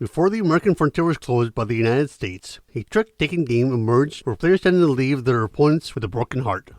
Before the American frontier was closed by the United States, a trick-taking game emerged where players tended to leave their opponents with a broken heart.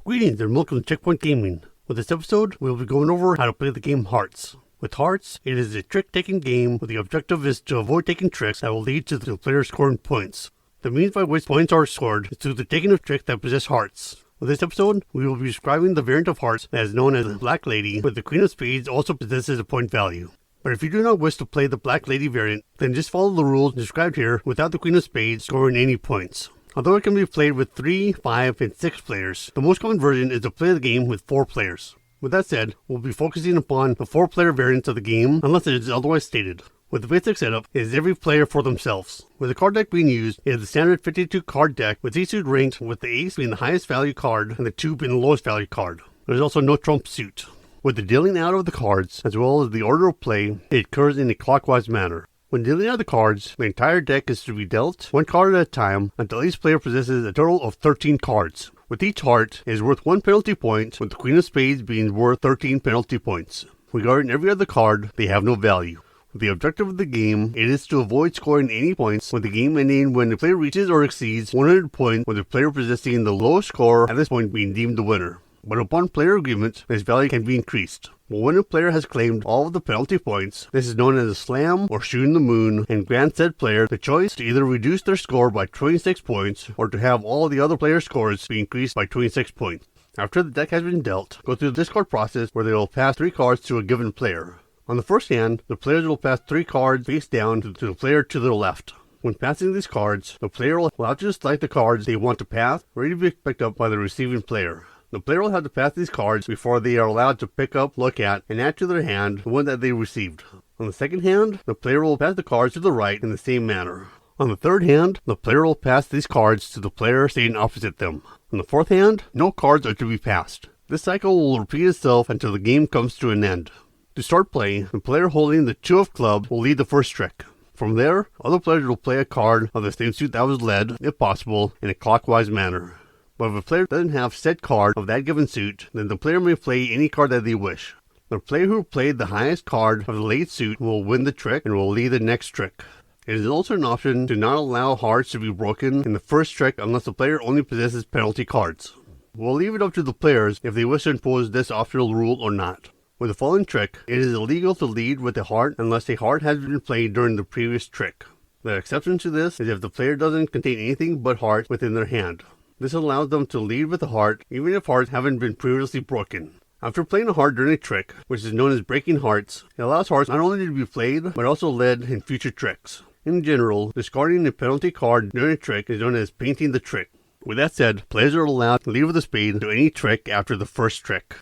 Greetings and welcome to Checkpoint Gaming. With this episode, we will be going over how to play the game Hearts. With Hearts, it is a trick-taking game where the objective is to avoid taking tricks that will lead to the player scoring points. The means by which points are scored is through the taking of tricks that possess hearts. With this episode, we will be describing the variant of hearts that is known as the Black Lady, where the Queen of Spades also possesses a point value. But if you do not wish to play the Black Lady variant, then just follow the rules described here without the Queen of Spades scoring any points. Although it can be played with 3, 5, and 6 players, the most common version is to play the game with 4 players. With that said, we'll be focusing upon the 4-player variants of the game unless it is otherwise stated. With the basic setup, it is every player for themselves. With the card deck being used, it is the standard 52 card deck with each suit ranked with the ace being the highest value card and the 2 being the lowest value card. There is also no trump suit. With the dealing out of the cards, as well as the order of play, it occurs in a clockwise manner. When dealing out the cards, the entire deck is to be dealt 1 card at a time until each player possesses a total of 13 cards. With each heart, it is worth 1 penalty point, with the Queen of Spades being worth 13 penalty points. Regarding every other card, they have no value. The objective of the game, it is to avoid scoring any points, with the game ending when the player reaches or exceeds 100 points, with the player possessing the lowest score at this point being deemed the winner. But upon player agreement, this value can be increased. But when a player has claimed all of the penalty points, this is known as a slam or shooting the moon, and grants said player the choice to either reduce their score by 26 points, or to have all the other players' scores be increased by 26 points. After the deck has been dealt, go through the discard process where they will pass 3 cards to a given player. On the first hand, the players will pass 3 cards face down to the player to their left. When passing these cards, the player will allow to select the cards they want to pass, ready to be picked up by the receiving player. The player will have to pass these cards before they are allowed to pick up, look at, and add to their hand the one that they received. On the second hand, the player will pass the cards to the right in the same manner. On the third hand, the player will pass these cards to the player sitting opposite them. On the fourth hand, no cards are to be passed. This cycle will repeat itself until the game comes to an end. To start play, the player holding the 2 of clubs will lead the first trick. From there, other players will play a card of the same suit that was led, if possible, in a clockwise manner. But if a player doesn't have said card of that given suit, then the player may play any card that they wish. The player who played the highest card of the late suit will win the trick and will lead the next trick. It is also an option to not allow hearts to be broken in the first trick unless the player only possesses penalty cards. We'll leave it up to the players if they wish to impose this optional rule or not. With the following trick, it is illegal to lead with a heart unless a heart has been played during the previous trick. The exception to this is if the player doesn't contain anything but hearts within their hand. This allows them to lead with a heart even if hearts haven't been previously broken. After playing a heart during a trick, which is known as breaking hearts, it allows hearts not only to be played, but also led in future tricks. In general, discarding a penalty card during a trick is known as painting the trick. With that said, players are allowed to lead with a spade to any trick after the first trick.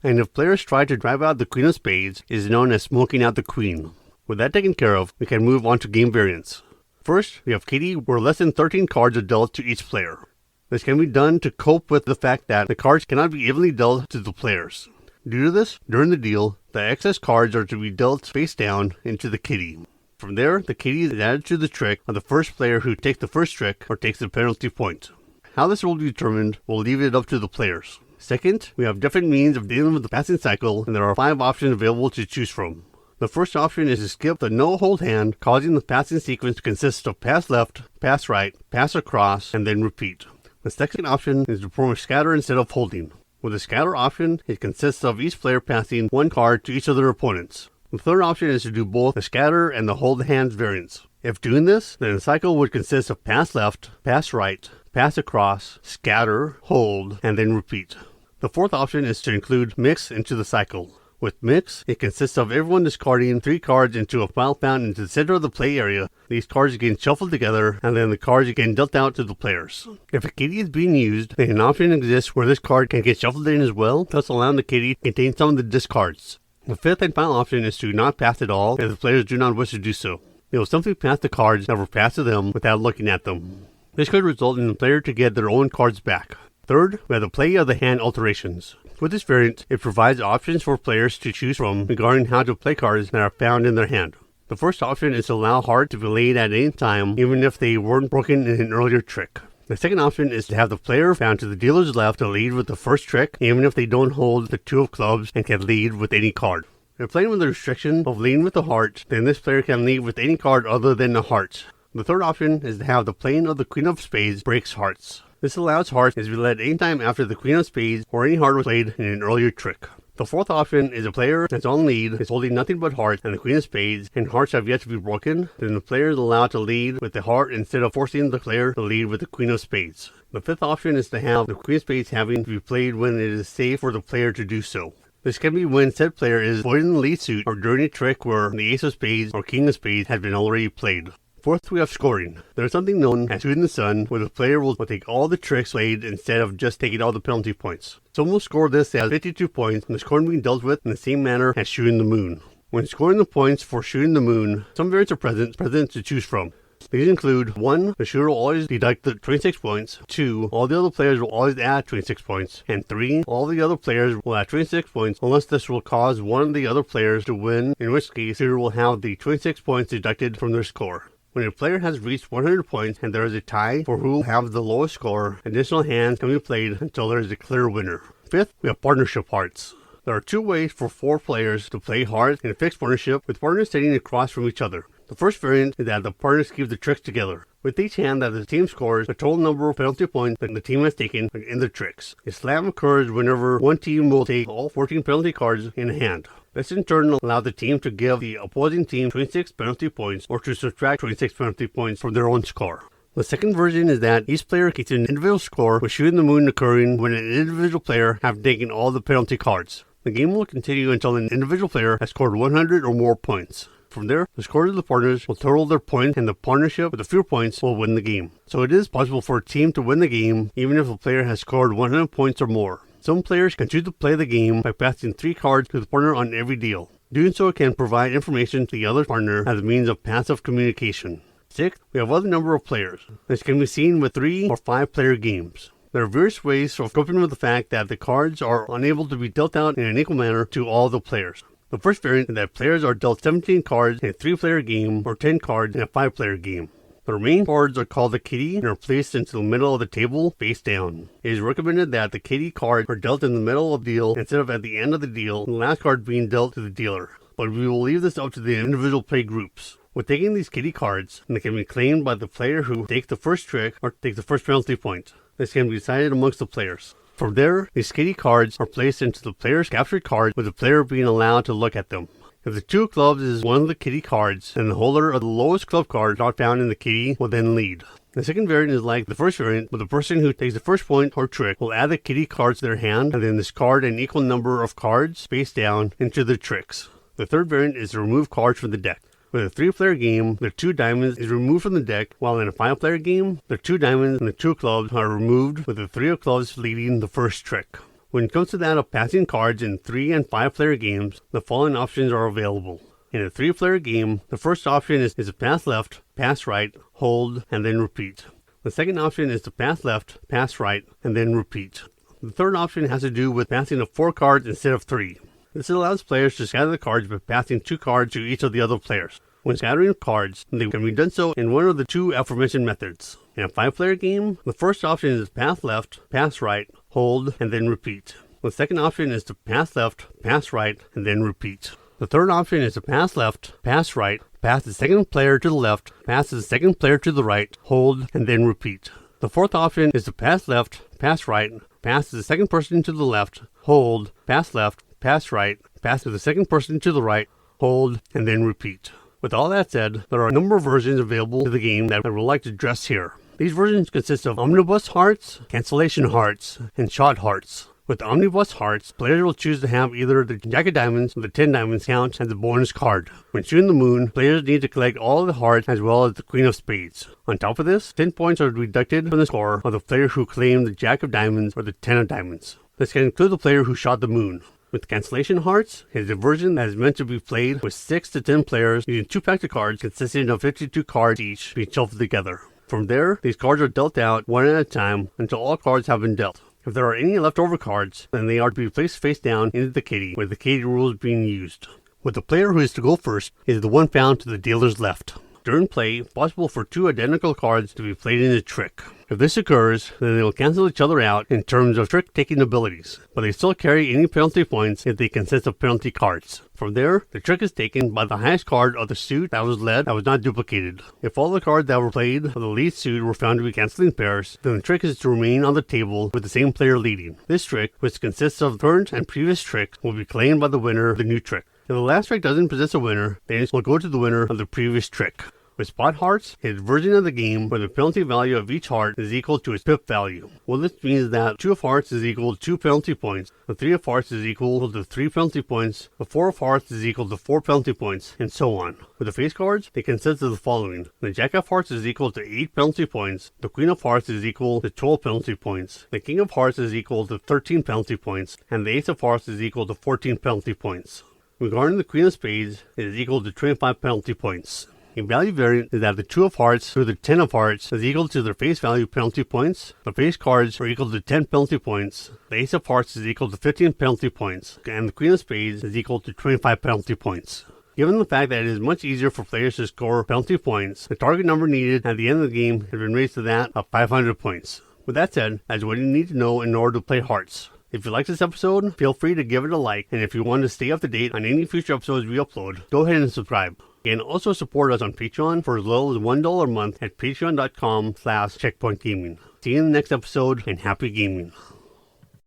And if players try to drive out the Queen of Spades, it is known as smoking out the Queen. With that taken care of, we can move on to game variants. First, we have Kitty, where less than 13 cards are dealt to each player. This can be done to cope with the fact that the cards cannot be evenly dealt to the players. Due to this, during the deal, the excess cards are to be dealt face down into the kitty. From there, the kitty is added to the trick of the first player who takes the first trick or takes the penalty point. How this will be determined, we'll leave it up to the players. Second, we have different means of dealing with the passing cycle, and there are 5 options available to choose from. The first option is to skip the no-hold hand, causing the passing sequence to consist of pass left, pass right, pass across, and then repeat. The second option is to perform a scatter instead of holding. With the scatter option, it consists of each player passing 1 card to each of their opponents. The third option is to do both the scatter and the hold hands variants. If doing this, then the cycle would consist of pass left, pass right, pass across, scatter, hold, and then repeat. The fourth option is to include mix into the cycle. With mix, it consists of everyone discarding 3 cards into a pile found into the center of the play area. These cards get shuffled together, and then the cards get dealt out to the players. If a kitty is being used, then an option exists where this card can get shuffled in as well, thus allowing the kitty to contain some of the discards. The fifth and final option is to not pass at all if the players do not wish to do so. They will simply pass the cards that were passed to them without looking at them. This could result in the player to get their own cards back. Third, we have the play of the hand alterations. With this variant, it provides options for players to choose from regarding how to play cards that are found in their hand. The first option is to allow hearts to be laid at any time, even if they weren't broken in an earlier trick. The second option is to have the player found to the dealer's left to lead with the first trick, even if they don't hold the 2 of clubs and can lead with any card. If playing with the restriction of leading with the heart, then this player can lead with any card other than the heart. The third option is to have the playing of the Queen of Spades breaks hearts. This allows hearts to be led anytime after the Queen of Spades or any heart was played in an earlier trick. The fourth option is a player that's on lead is holding nothing but hearts and the Queen of Spades, and hearts have yet to be broken, then the player is allowed to lead with the heart instead of forcing the player to lead with the Queen of Spades. The fifth option is to have the Queen of Spades having to be played when it is safe for the player to do so. This can be when said player is avoiding the lead suit or during a trick where the Ace of Spades or King of Spades has been already played. Fourth, we have scoring. There is something known as shooting the sun, where the player will take all the tricks played instead of just taking all the penalty points. Some will score this as 52 points, and the scoring being dealt with in the same manner as shooting the moon. When scoring the points for shooting the moon, some variants are present to choose from. These include 1. The shooter will always deduct the 26 points, 2. All the other players will always add 26 points, and 3. All the other players will add 26 points unless this will cause one of the other players to win, in which case the shooter will have the 26 points deducted from their score. When a player has reached 100 points and there is a tie for who will have the lowest score, additional hands can be played until there is a clear winner. Fifth, we have partnership hearts. There are 2 ways for 4 players to play hearts in a fixed partnership, with partners sitting across from each other. The first variant is that the partners keep the tricks together. With each hand that the team scores, the total number of penalty points that the team has taken in the tricks. A slam occurs whenever one team will take all 14 penalty cards in a hand. This in turn allows the team to give the opposing team 26 penalty points or to subtract 26 penalty points from their own score. The second version is that each player gets an individual score, with shooting the moon occurring when an individual player has taken all the penalty cards. The game will continue until an individual player has scored 100 or more points. From there, the scores of the partners will total their points, and the partnership with the fewer points will win the game. So it is possible for a team to win the game even if a player has scored 100 points or more. Some players can choose to play the game by passing 3 cards to the partner on every deal. Doing so can provide information to the other partner as a means of passive communication. 6. We have other number of players. This can be seen with 3 or 5 player games. There are various ways of coping with the fact that the cards are unable to be dealt out in an equal manner to all the players. The first variant is that players are dealt 17 cards in a 3-player game or 10 cards in a 5-player game. The remaining cards are called the kitty and are placed into the middle of the table face down. It is recommended that the kitty cards are dealt in the middle of the deal instead of at the end of the deal, the last card being dealt to the dealer. But we will leave this up to the individual play groups. With taking these kitty cards, they can be claimed by the player who takes the first trick or takes the first penalty point. This can be decided amongst the players. From there, these kitty cards are placed into the player's captured cards, with the player being allowed to look at them. If the 2 of clubs is one of the kitty cards, then the holder of the lowest club card not found in the kitty will then lead. The second variant is like the first variant, but the person who takes the first point or trick will add the kitty cards to their hand and then discard an equal number of cards face down into the tricks. The third variant is to remove cards from the deck. With a 3-player game, the 2 diamonds is removed from the deck, while in a 5-player game, the 2 diamonds and the 2 clubs are removed, with the 3 of clubs leading the first trick. When it comes to that of passing cards in 3 and 5-player games, the following options are available. In a 3-player game, the first option is to pass left, pass right, hold, and then repeat. The second option is to pass left, pass right, and then repeat. The third option has to do with passing of 4 cards instead of 3. This allows players to scatter the cards by passing 2 cards to each of the other players. When scattering cards, they can be done so in one of the 2 aforementioned methods. In a 5-player game, the first option is pass left, pass right, hold, and then repeat. The second option is to pass left, pass right, and then repeat. The third option is to pass left, pass right, pass the second player to the left, pass the second player to the right, hold, and then repeat. The fourth option is to pass left, pass right, pass the second person to the left, hold, pass left, pass right, pass to the second person to the right, hold, and then repeat. With all that said, there are a number of versions available to the game that I would like to address here. These versions consist of omnibus hearts, cancellation hearts, and shot hearts. With omnibus hearts, players will choose to have either the Jack of Diamonds or the 10 Diamonds count as a bonus card. When shooting the moon, players need to collect all of the hearts as well as the Queen of Spades. On top of this, 10 points are deducted from the score of the player who claimed the Jack of Diamonds or the 10 of Diamonds. This can include the player who shot the moon. With cancellation hearts, it is a version that is meant to be played with 6 to 10 players using 2 packs of cards consisting of 52 cards each being shuffled together. From there, these cards are dealt out one at a time until all cards have been dealt. If there are any leftover cards, then they are to be placed face down into the kitty, with the kitty rules being used. With the player who is to go first is the one found to the dealer's left. During play, it's possible for 2 identical cards to be played in a trick. If this occurs, then they will cancel each other out in terms of trick-taking abilities, but they still carry any penalty points if they consist of penalty cards. From there, the trick is taken by the highest card of the suit that was led that was not duplicated. If all the cards that were played of the lead suit were found to be canceling pairs, then the trick is to remain on the table with the same player leading. This trick, which consists of current and previous trick, will be claimed by the winner of the new trick. If the last trick doesn't possess a winner, then it will go to the winner of the previous trick. With spot hearts, it's a version of the game where the penalty value of each heart is equal to its pip value. Well, this means that 2 of hearts is equal to 2 penalty points, the 3 of hearts is equal to 3 penalty points, the 4 of hearts is equal to 4 penalty points, and so on. With the face cards, they consist of the following. The Jack of hearts is equal to 8 penalty points, the Queen of hearts is equal to 12 penalty points, the King of hearts is equal to 13 penalty points, and the Ace of hearts is equal to 14 penalty points. Regarding the Queen of spades, it is equal to 25 penalty points. A value variant is that the 2 of hearts through the 10 of hearts is equal to their face value penalty points. The face cards are equal to 10 penalty points. The Ace of hearts is equal to 15 penalty points. And the Queen of spades is equal to 25 penalty points. Given the fact that it is much easier for players to score penalty points, the target number needed at the end of the game has been raised to that of 500 points. With that said, that's what you need to know in order to play hearts. If you like this episode, feel free to give it a like, and if you want to stay up to date on any future episodes we upload, go ahead and subscribe. And also support us on Patreon for as little as $1 a month at patreon.com/checkpointgaming. See you in the next episode, and happy gaming.